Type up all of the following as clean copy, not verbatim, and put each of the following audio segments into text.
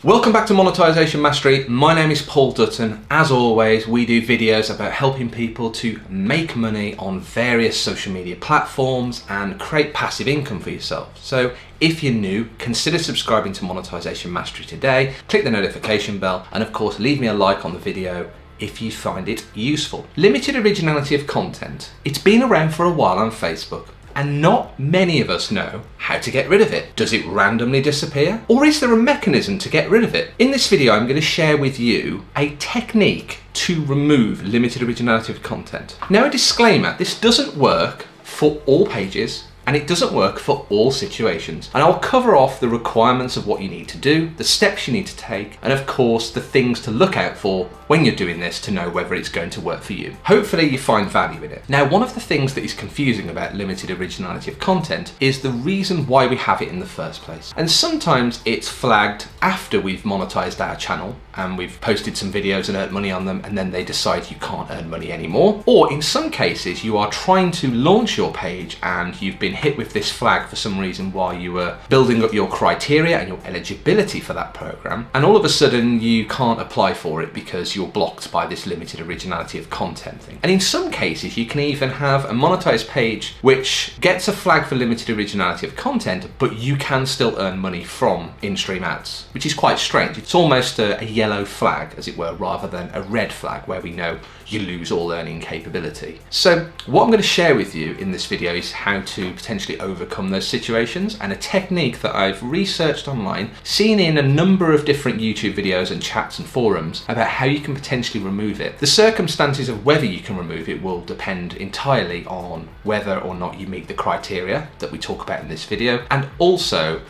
Welcome back to Monetization Mastery. My name is Paul Dutton. As always, we do videos about helping people to make money on various social media platforms and create passive income for yourself. So if you're new, consider subscribing to Monetization Mastery today. Click the notification bell and of course leave me a like on the video if you find it useful. Limited originality of content. It's been around for a while on Facebook, and not many of us know how to get rid of it. Does it randomly disappear? Or is there a mechanism to get rid of it? In this video, I'm going to share with you a technique to remove limited originality of content. Now, a disclaimer, this doesn't work for all pages, and it doesn't work for all situations. And I'll cover off the requirements of what you need to do, the steps you need to take, and of course, the things to look out for when you're doing this to know whether it's going to work for you. Hopefully you find value in it. Now, one of the things that is confusing about limited originality of content is the reason why we have it in the first place. And sometimes it's flagged after we've monetized our channel and we've posted some videos and earned money on them, and then they decide you can't earn money anymore. Or in some cases, you are trying to launch your page and you've been hit with this flag for some reason while you were building up your criteria and your eligibility for that program, and all of a sudden you can't apply for it because you're blocked by this limited originality of content thing. And in some cases you can even have a monetized page which gets a flag for limited originality of content, but you can still earn money from in-stream ads, which is quite strange. It's almost a yellow flag, as it were, rather than a red flag where we know you lose all earning capability. So what I'm going to share with you in this video is how to potentially overcome those situations, and a technique that I've researched online, seen in a number of different YouTube videos and chats and forums about how you can potentially remove it. The circumstances of whether you can remove it will depend entirely on whether or not you meet the criteria that we talk about in this video, and also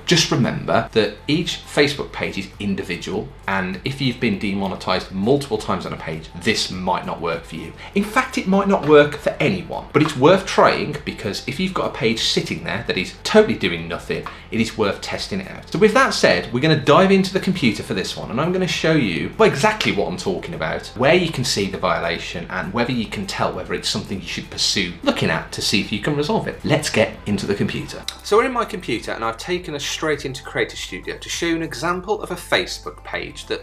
just remember that each Facebook page is individual, and if you've been demonetized multiple times on a page, this might not work for you. In fact, it might not work for anyone, but it's worth trying, because if you've got a page sitting there that is totally doing nothing, it is worth testing it out. So with that said, we're going to dive into the computer for this one, and I'm going to show you exactly what I'm talking about, where you can see the violation, and whether you can tell whether it's something you should pursue looking at to see if you can resolve it. Let's get into the computer. So we're in my computer, and I've taken us straight into Creator Studio to show you an example of a Facebook page that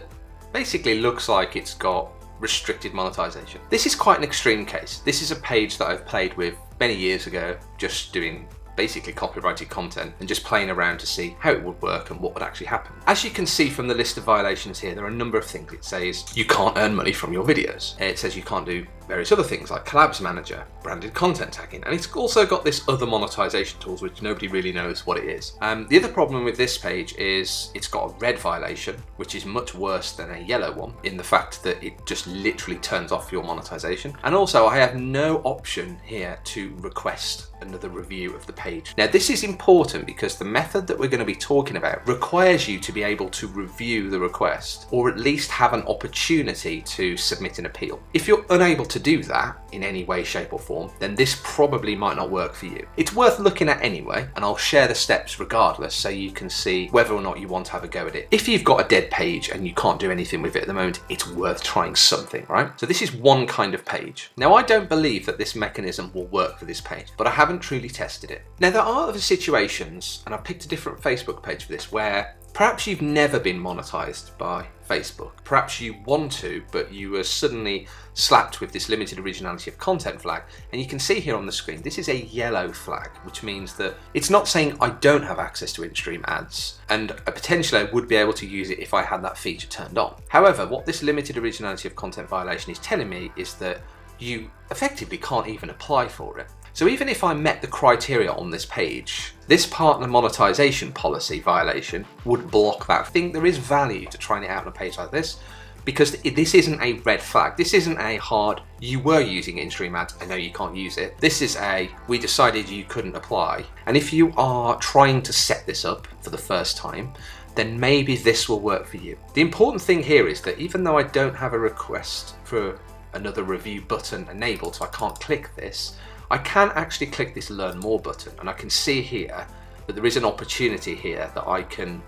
basically looks like it's got restricted monetization. This is quite an extreme case. This is a page that I've played with many years ago, just doing basically copyrighted content and just playing around to see how it would work and what would actually happen. As you can see from the list of violations here, there are a number of things. It says you can't earn money from your videos. It says you can't do various other things like collabs manager, branded content tagging, and it's also got this other monetization tools which nobody really knows what it is. The other problem with this page is it's got a red violation, which is much worse than a yellow one in the fact that it just literally turns off your monetization. And also I have no option here to request another review of the page. Now this is important because the method that we're going to be talking about requires you to be able to review the request, or at least have an opportunity to submit an appeal. If you're unable to do that in any way, shape or form, then this probably might not work for you. It's worth looking at anyway, and I'll share the steps regardless so you can see whether or not you want to have a go at it. If you've got a dead page and you can't do anything with it at the moment, it's worth trying something, right? So this is one kind of page. Now I don't believe that this mechanism will work for this page, but I haven't truly tested it. Now there are other situations, and I picked a different Facebook page for this, where perhaps you've never been monetized by Facebook. Perhaps you want to, but you were suddenly slapped with this limited originality of content flag. And you can see here on the screen, this is a yellow flag, which means that it's not saying I don't have access to in-stream ads, and potentially I would be able to use it if I had that feature turned on. However, what this limited originality of content violation is telling me is that you effectively can't even apply for it. So even if I met the criteria on this page, this partner monetization policy violation would block that. I think there is value to trying it out on a page like this, because this isn't a red flag. This isn't a hard, you were using in-stream ads, I know you can't use it. This is a, we decided you couldn't apply. And if you are trying to set this up for the first time, then maybe this will work for you. The important thing here is that even though I don't have a request for another review button enabled, so I can't click this, I can actually click this Learn More button, and I can see here that there is an opportunity here that I can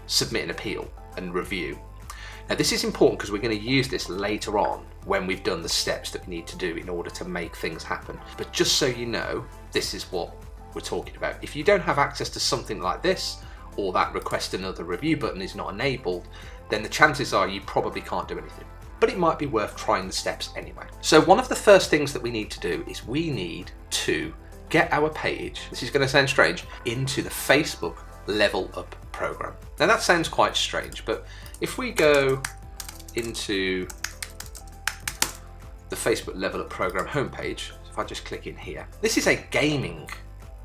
submit an appeal and review. Now this is important because we're going to use this later on when we've done the steps that we need to do in order to make things happen. But just so you know, this is what we're talking about. If you don't have access to something like this, or that request another review button is not enabled, then the chances are you probably can't do anything. But it might be worth trying the steps anyway. So one of the first things that we need to do is we need to get our page, this is going to sound strange, into the Facebook Level Up program. Now that sounds quite strange, but if we go into the Facebook Level Up program homepage, if I just click in here, this is a gaming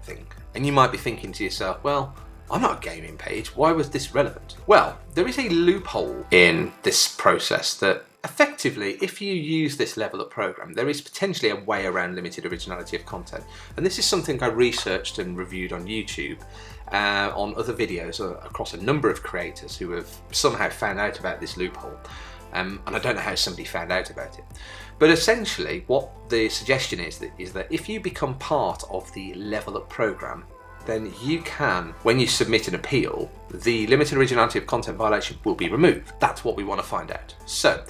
thing. And you might be thinking to yourself, well, I'm not a gaming page, why was this relevant? Well, there is a loophole in this process that effectively, if you use this Level Up program, there is potentially a way around limited originality of content. And this is something I researched and reviewed on YouTube, on other videos across a number of creators who have somehow found out about this loophole. And I don't know how somebody found out about it. But essentially, what the suggestion is that if you become part of the Level Up program, then you can, when you submit an appeal, the limited originality of content violation will be removed. That's what we want to find out. So,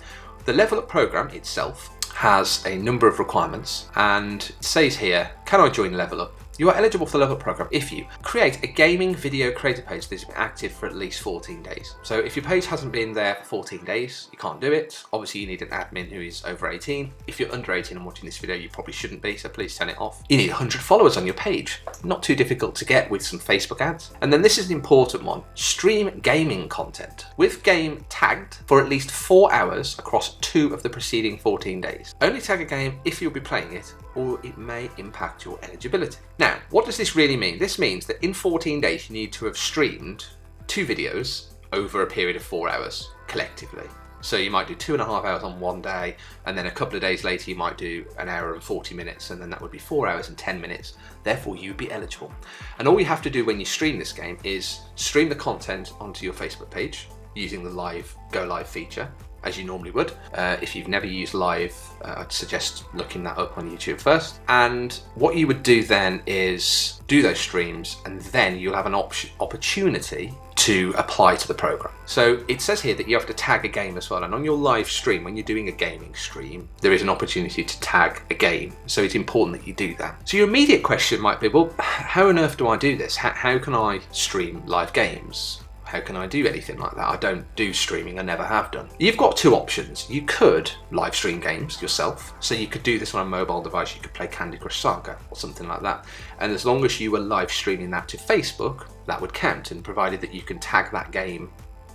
the Level Up program itself has a number of requirements, and it says here, can I join Level Up? You are eligible for the Level Up program if you create a gaming video creator page that has been active for at least 14 days. So if your page hasn't been there for 14 days, you can't do it. Obviously you need an admin who is over 18. If you're under 18 and watching this video, you probably shouldn't be, so please turn it off. You need 100 followers on your page. Not too difficult to get with some Facebook ads. And then this is an important one, stream gaming content with game tagged for at least 4 hours across 2 of the preceding 14 days. Only tag a game if you'll be playing it, or it may impact your eligibility. Now, what does this really mean? This means that in 14 days you need to have streamed 2 videos over a period of 4 hours collectively. So you might do 2.5 hours on one day, and then a couple of days later you might do 1 hour and 40 minutes, and then that would be 4 hours and 10 minutes. Therefore you'd be eligible. And all you have to do when you stream this game is stream the content onto your Facebook page using the Go Live feature, as you normally would. If you've never used Live, I'd suggest looking that up on YouTube first. And what you would do then is do those streams, and then you'll have an opportunity to apply to the program. So it says here that you have to tag a game as well, and on your live stream, when you're doing a gaming stream, there is an opportunity to tag a game, so it's important that you do that. So your immediate question might be, well, how on earth do I do this? How can I stream live games? How can I do anything like that? I don't do streaming, I never have done. You've got 2 options. You could live stream games yourself. So you could do this on a mobile device, you could play Candy Crush Saga or something like that. And as long as you were live streaming that to Facebook, that would count, and provided that you can tag that game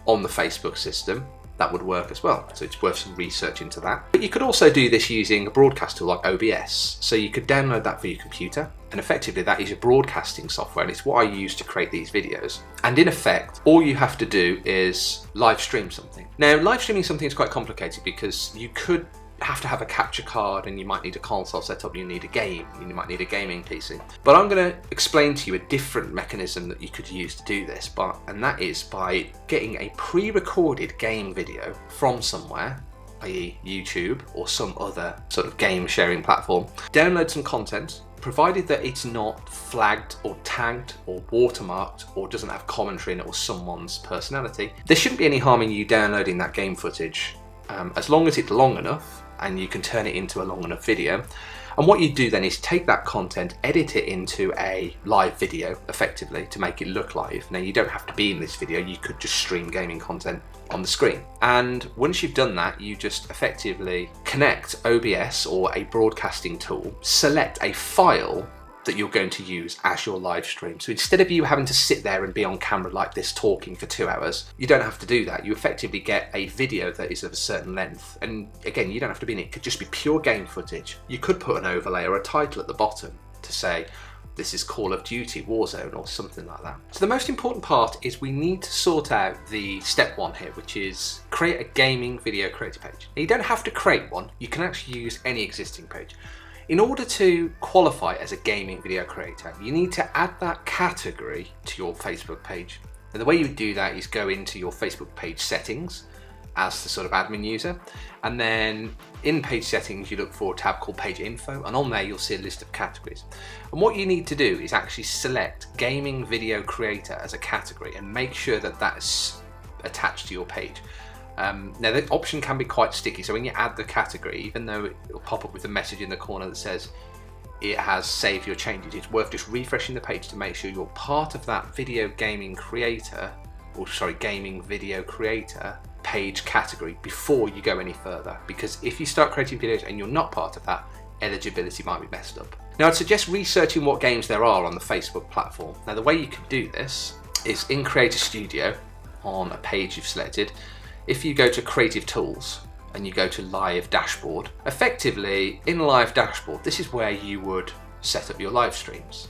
on the Facebook system, that would work as well. So it's worth some research into that. But you could also do this using a broadcast tool like OBS. So you could download that for your computer, and effectively that is your broadcasting software, and it's what I use to create these videos. And in effect, all you have to do is live stream something. Now, live streaming something is quite complicated because you could have to have a capture card, and you might need a console set up, you need a game, you might need a gaming PC. But I'm going to explain to you a different mechanism that you could use to do this, and that is by getting a pre-recorded game video from somewhere, i.e. YouTube or some other sort of game sharing platform. Download some content, provided that it's not flagged or tagged or watermarked or doesn't have commentary in it or someone's personality. There shouldn't be any harm in you downloading that game footage, as long as it's long enough and you can turn it into a long enough video. And what you do then is take that content, edit it into a live video effectively to make it look live. Now, you don't have to be in this video, you could just stream gaming content on the screen. And once you've done that, you just effectively connect OBS or a broadcasting tool, select a file that you're going to use as your live stream. So instead of you having to sit there and be on camera like this talking for 2 hours, you don't have to do that. You effectively get a video that is of a certain length. And again, you don't have to be in it. It could just be pure game footage. You could put an overlay or a title at the bottom to say, this is Call of Duty Warzone or something like that. So the most important part is we need to sort out the step 1 here, which is create a gaming video creator page. Now, you don't have to create one. You can actually use any existing page. In order to qualify as a gaming video creator, you need to add that category to your Facebook page. And the way you would do that is go into your Facebook page settings as the sort of admin user, and then in page settings you look for a tab called page info, and on there you'll see a list of categories. And what you need to do is actually select gaming video creator as a category and make sure that that's attached to your page. Now, the option can be quite sticky, so when you add the category, even though it will pop up with a message in the corner that says it has saved your changes. It's worth just refreshing the page to make sure you're part of that gaming video creator page category before you go any further, because if you start creating videos and you're not part of that, eligibility might be messed up. Now, I'd suggest researching what games there are on the Facebook platform. Now, the way you can do this is in Creator Studio on a page you've selected. If you go to Creative Tools and you go to Live Dashboard, effectively in Live Dashboard, this is where you would set up your live streams.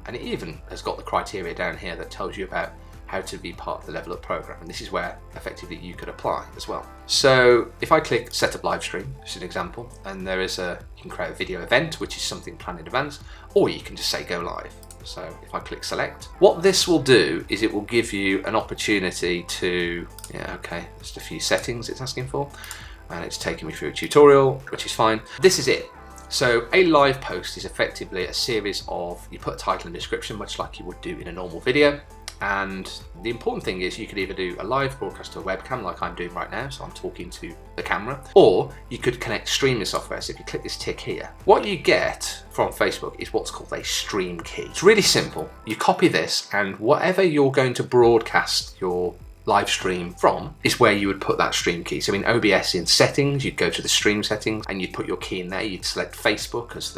And it even has got the criteria down here that tells you about how to be part of the Level Up program, and this is where effectively you could apply as well. So if I click Set Up Live Stream, just an example, and you can create a video event, which is something planned in advance, or you can just say Go Live. So if I click Select, what this will do is it will give you an opportunity to, just a few settings it's asking for, and it's taking me through a tutorial, which is fine. This is it. So a live post is effectively a series of, you put a title and description, much like you would do in a normal video. And the important thing is you could either do a live broadcast to a webcam like I'm doing right now, so I'm talking to the camera, or you could connect streaming software. So if you click this tick here, what you get from Facebook is what's called a stream key. It's really simple. You copy this, and whatever you're going to broadcast your live stream from is where you would put that stream key. So in OBS, in settings, you'd go to the stream settings and you'd put your key in there. You'd select Facebook as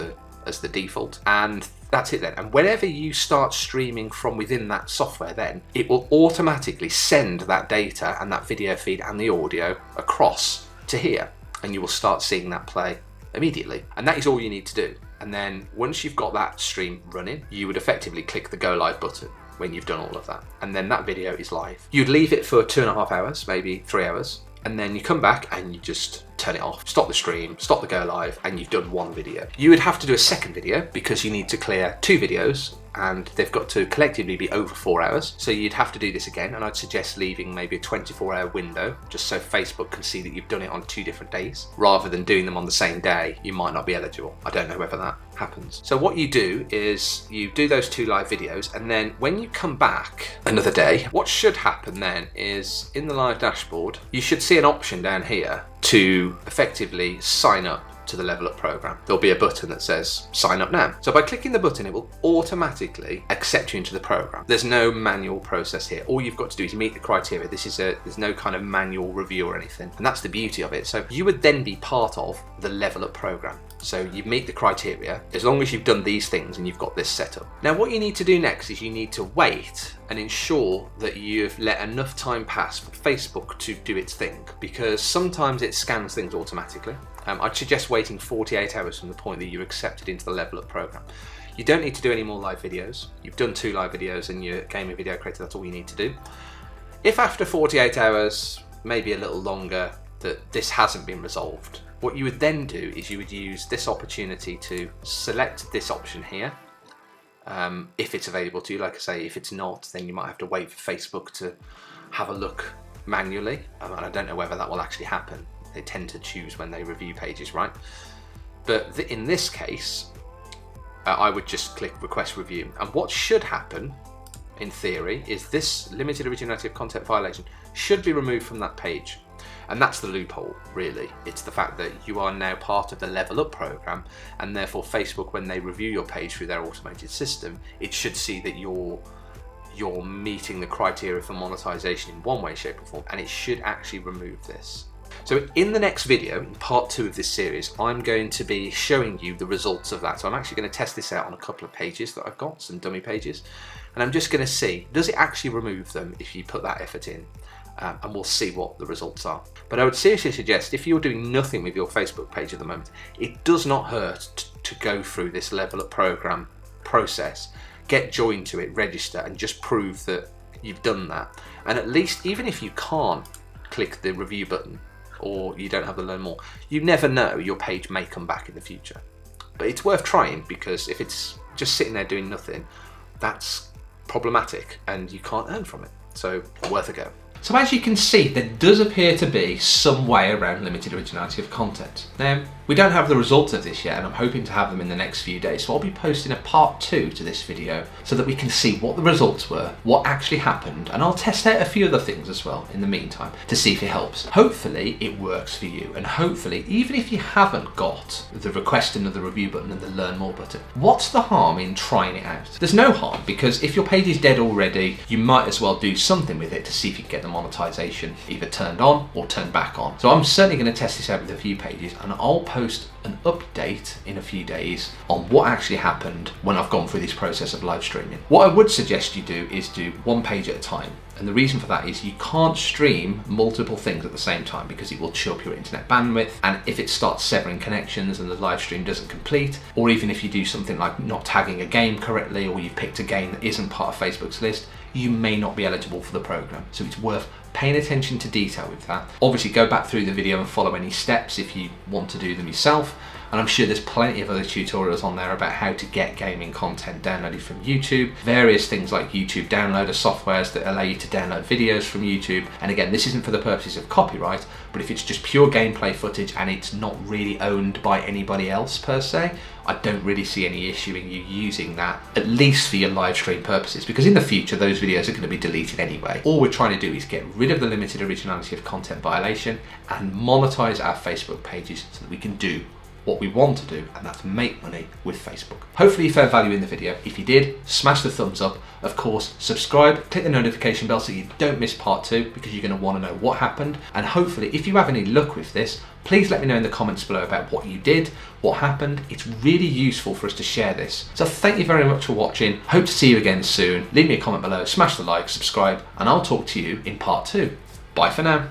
the default, and that's it then. And whenever you start streaming from within that software, then it will automatically send that data and that video feed and the audio across to here, and you will start seeing that play immediately. And that is all you need to do. And then once you've got that stream running, you would effectively click the Go Live button when you've done all of that, and then that video is live. You'd leave it for 2.5 hours, maybe 3 hours, and then you come back and you just turn it off, stop the stream, stop the Go Live, and you've done one video. You would have to do a second video because you need to clear 2 videos, and they've got to collectively be over 4 hours. So you'd have to do this again, and I'd suggest leaving maybe a 24-hour window just so Facebook can see that you've done it on 2 different days. Rather than doing them on the same day, you might not be eligible. I don't know whether that happens. So what you do is you do those 2 live videos, and then when you come back another day, what should happen then is in the live dashboard, you should see an option down here to effectively sign up to the Level Up program. There'll be a button that says sign up now. So by clicking the button, it will automatically accept you into the program. There's no manual process here. All you've got to do is meet the criteria. There's no kind of manual review or anything. And that's the beauty of it. So you would then be part of the Level Up program. So you meet the criteria as long as you've done these things and you've got this set up. Now what you need to do next is you need to wait and ensure that you've let enough time pass for Facebook to do its thing, because sometimes it scans things automatically. I'd suggest waiting 48 hours from the point that you're accepted into the Level Up program. You don't need to do any more live videos. You've done 2 live videos and you're gaming video creator, that's all you need to do. If after 48 hours, maybe a little longer, that this hasn't been resolved, what you would then do is you would use this opportunity to select this option here, if it's available to you. Like I say, if it's not, then you might have to wait for Facebook to have a look manually, and I don't know whether that will actually happen. They tend to choose when they review pages, right? But in this case, I would just click Request Review, and what should happen, in theory, is this limited originality of content violation should be removed from that page. And that's the loophole, really. It's the fact that you are now part of the Level Up program, and therefore Facebook, when they review your page through their automated system, it should see that you're meeting the criteria for monetization in one way, shape or form, and it should actually remove this. So in the next video, in part 2 of this series, I'm going to be showing you the results of that. So I'm actually going to test this out on a couple of pages that I've got, some dummy pages, and I'm just going to see, does it actually remove them if you put that effort in? And we'll see what the results are. But I would seriously suggest, if you're doing nothing with your Facebook page at the moment, it does not hurt to go through this Level Up program process, get joined to it, register, and just prove that you've done that. And at least, even if you can't click the review button, or you don't have the learn more, you never know, your page may come back in the future. But it's worth trying, because if it's just sitting there doing nothing, that's problematic and you can't earn from it. So worth a go. So as you can see, there does appear to be some way around limited originality of content. Now, we don't have the results of this yet, and I'm hoping to have them in the next few days, so I'll be posting a part 2 to this video so that we can see what the results were, what actually happened, and I'll test out a few other things as well in the meantime to see if it helps. Hopefully it works for you, and hopefully even if you haven't got the request another review button and the learn more button, what's the harm in trying it out? There's no harm, because if your page is dead already, you might as well do something with it to see if you can get the monetization either turned on or turned back on. So I'm certainly going to test this out with a few pages, and I'll post an update in a few days on what actually happened when I've gone through this process of live streaming. What I would suggest you do is do one page at a time. And the reason for that is you can't stream multiple things at the same time because it will chew up your internet bandwidth, and if it starts severing connections and the live stream doesn't complete, or even if you do something like not tagging a game correctly, or you've picked a game that isn't part of Facebook's list, you may not be eligible for the program. So it's worth paying attention to detail with that. Obviously go back through the video and follow any steps if you want to do them yourself. And I'm sure there's plenty of other tutorials on there about how to get gaming content downloaded from YouTube, various things like YouTube downloader softwares that allow you to download videos from YouTube. And again, this isn't for the purposes of copyright, but if it's just pure gameplay footage and it's not really owned by anybody else per se, I don't really see any issue in you using that, at least for your live stream purposes, because in the future those videos are going to be deleted anyway. All we're trying to do is get rid of the limited originality of content violation and monetize our Facebook pages so that we can do what we want to do, and that's make money with Facebook. Hopefully you found value in the video. If you did, smash the thumbs up. Of course, subscribe, click the notification bell so you don't miss part 2, because you're going to want to know what happened. And hopefully, if you have any luck with this, please let me know in the comments below about what you did, what happened. It's really useful for us to share this. So thank you very much for watching. Hope to see you again soon. Leave me a comment below, smash the like, subscribe, and I'll talk to you in part 2. Bye for now.